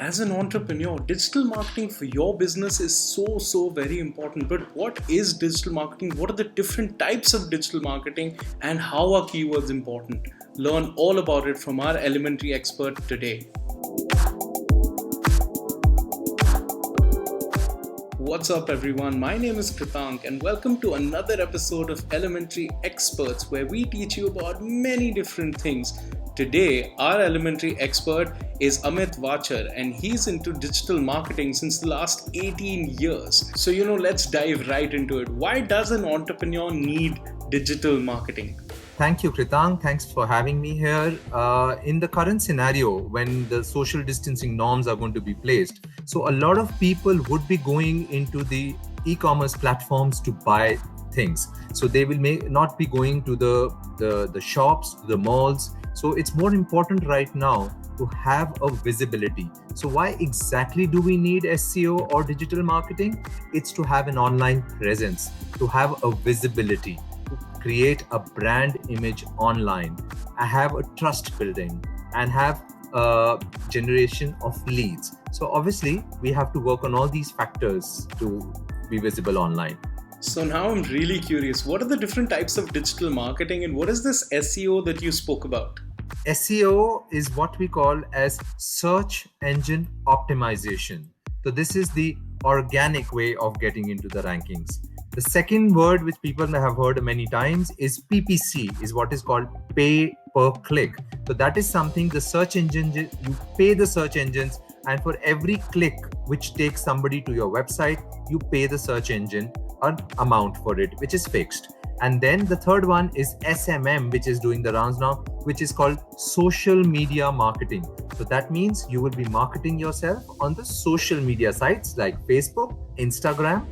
As an entrepreneur, digital marketing for your business is so very important. But what is digital marketing? What are the different types of digital marketing and how are keywords important? Learn all about it from our elementary expert today. What's up, everyone? My name is Kritank, and welcome to another episode of Elementary Experts, where we teach you about many different things. Today, our elementary expert is Amit Vachar, and he's into digital marketing since the last 18 years. So, let's dive right into it. Why does an entrepreneur need digital marketing? Thank you, Kritank. Thanks for having me here. In the current scenario, when the social distancing norms are going to be placed, so a lot of people would be going into the e-commerce platforms to buy things. So they will not be going to the shops, the malls. So it's more important right now to have a visibility. So why exactly do we need SEO or digital marketing? It's to have an online presence, to have a visibility, create a brand image online, have a trust building, and have a generation of leads. So obviously we have to work on all these factors to be visible online. So now I'm really curious, what are the different types of digital marketing and what is this SEO that you spoke about? SEO is what we call as search engine optimization. So this is the organic way of getting into the rankings. The second word which people have heard many times is PPC, is what is called pay per click. So that is something the search engine, you pay the search engines, and for every click which takes somebody to your website, you pay the search engine an amount for it, which is fixed. And then the third one is SMM, which is doing the rounds now, which is called social media marketing. So that means you will be marketing yourself on the social media sites like Facebook, Instagram,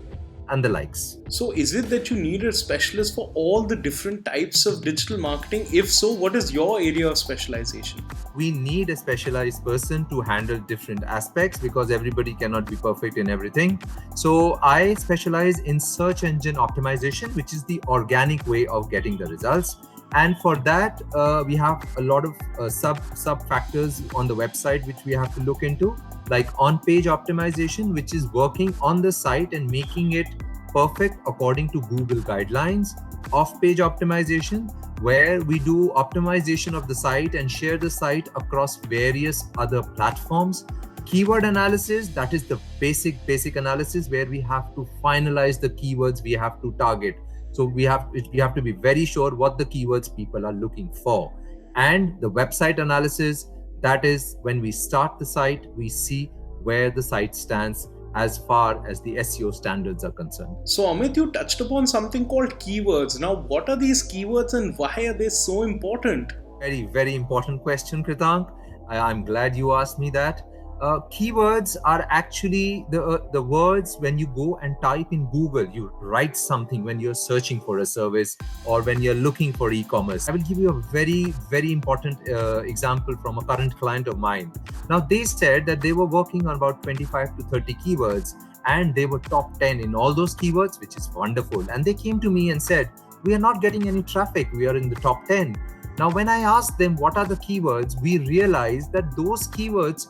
and the likes. So is it that you need a specialist for all the different types of digital marketing? If so, what is your area of specialization? We need a specialized person to handle different aspects because everybody cannot be perfect in everything. So I specialize in search engine optimization, which is the organic way of getting the results. And for that, we have a lot of sub factors on the website which we have to look into, like on-page optimization, which is working on the site and making it perfect according to Google guidelines. Off-page optimization, where we do optimization of the site and share the site across various other platforms. Keyword analysis, that is the basic analysis where we have to finalize the keywords we have to target. So we have to be very sure what the keywords people are looking for. And the website analysis, that is when we start the site, we see where the site stands as far as the SEO standards are concerned. So Amit, you touched upon something called keywords. Now, what are these keywords and why are they so important? Very important question, Kritank. I'm glad you asked me that. Keywords are actually the words when you go and type in Google, you write something when you're searching for a service or when you're looking for e-commerce. I will give you a very important example from a current client of mine. Now, they said that they were working on about 25 to 30 keywords and they were top 10 in all those keywords, which is wonderful. And they came to me and said, we are not getting any traffic. We are in the top 10. Now, when I asked them what are the keywords, we realized that those keywords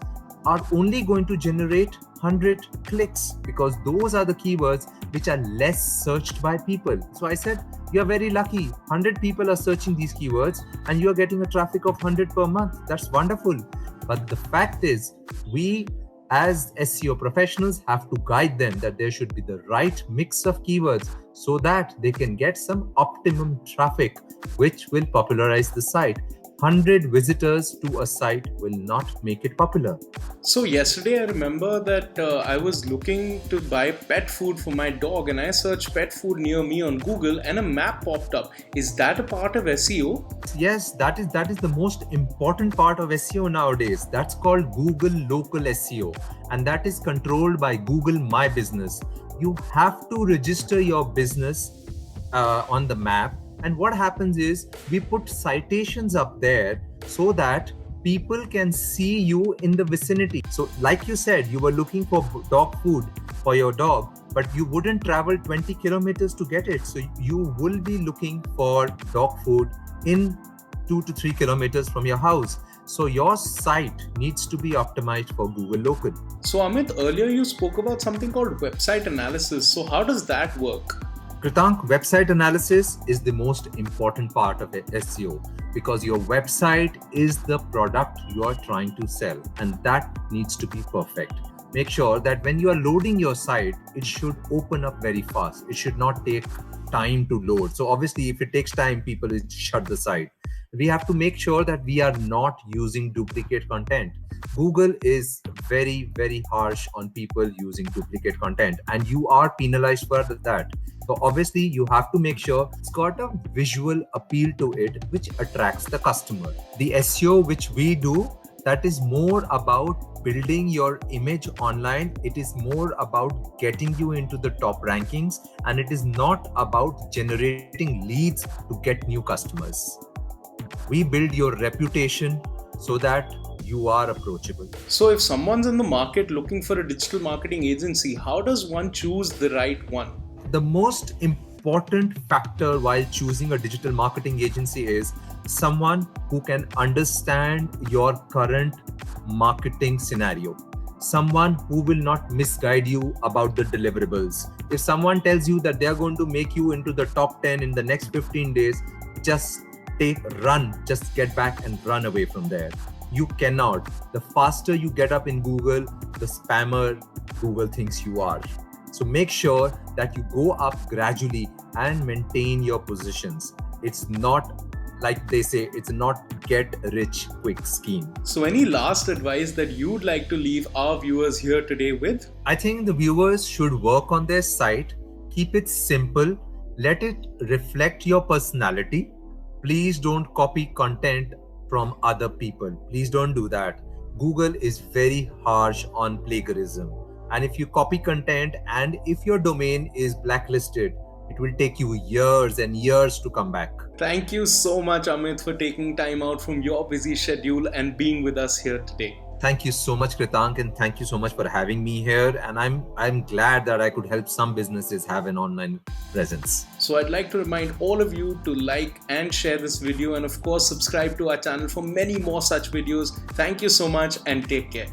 are only going to generate 100 clicks because those are the keywords which are less searched by people. So I said, you're very lucky. 100 people are searching these keywords and you're getting a traffic of 100 per month. That's wonderful. But the fact is, we as SEO professionals have to guide them that there should be the right mix of keywords so that they can get some optimum traffic, which will popularize the site. 100 visitors to a site will not make it popular. So yesterday I remember that I was looking to buy pet food for my dog and I searched pet food near me on Google and a map popped up. Is that a part of SEO? Yes, that is the most important part of SEO nowadays. That's called Google Local SEO, and that is controlled by Google My Business. You have to register your business on the map. And what happens is we put citations up there so that people can see you in the vicinity. So like you said, you were looking for dog food for your dog, but you wouldn't travel 20 kilometers to get it. So you will be looking for dog food in 2 to 3 kilometers from your house. So your site needs to be optimized for Google Local. So Amit, earlier you spoke about something called website analysis. So how does that work? Kritank, website analysis is the most important part of SEO because your website is the product you are trying to sell, and that needs to be perfect. Make sure that when you are loading your site, it should open up very fast. It should not take time to load. So obviously, if it takes time, people will shut the site. We have to make sure that we are not using duplicate content. Google is very, very harsh on people using duplicate content, and you are penalized for that. So obviously, you have to make sure it's got a visual appeal to it, which attracts the customer. The SEO which we do, that is more about building your image online. It is more about getting you into the top rankings, and it is not about generating leads to get new customers. We build your reputation so that you are approachable. So if someone's in the market looking for a digital marketing agency, how does one choose the right one? The most important factor while choosing a digital marketing agency is someone who can understand your current marketing scenario, someone who will not misguide you about the deliverables. If someone tells you that they are going to make you into the top 10 in the next 15 days, just just get back and run away from there. You cannot. The faster you get up in Google, the spammer Google thinks you are. So make sure that you go up gradually and maintain your positions. It's not, like they say, it's not get rich quick scheme. So any last advice that you'd like to leave our viewers here today with? I think the viewers should work on their site, keep it simple, let it reflect your personality. Please don't copy content from other people. Please don't do that. Google is very harsh on plagiarism. And if you copy content and if your domain is blacklisted, it will take you years and years to come back. Thank you so much, Amit, for taking time out from your busy schedule and being with us here today. Thank you so much, Kritank, and thank you so much for having me here. And I'm glad that I could help some businesses have an online presence. So I'd like to remind all of you to like and share this video, and of course subscribe to our channel for many more such videos. Thank you so much and take care.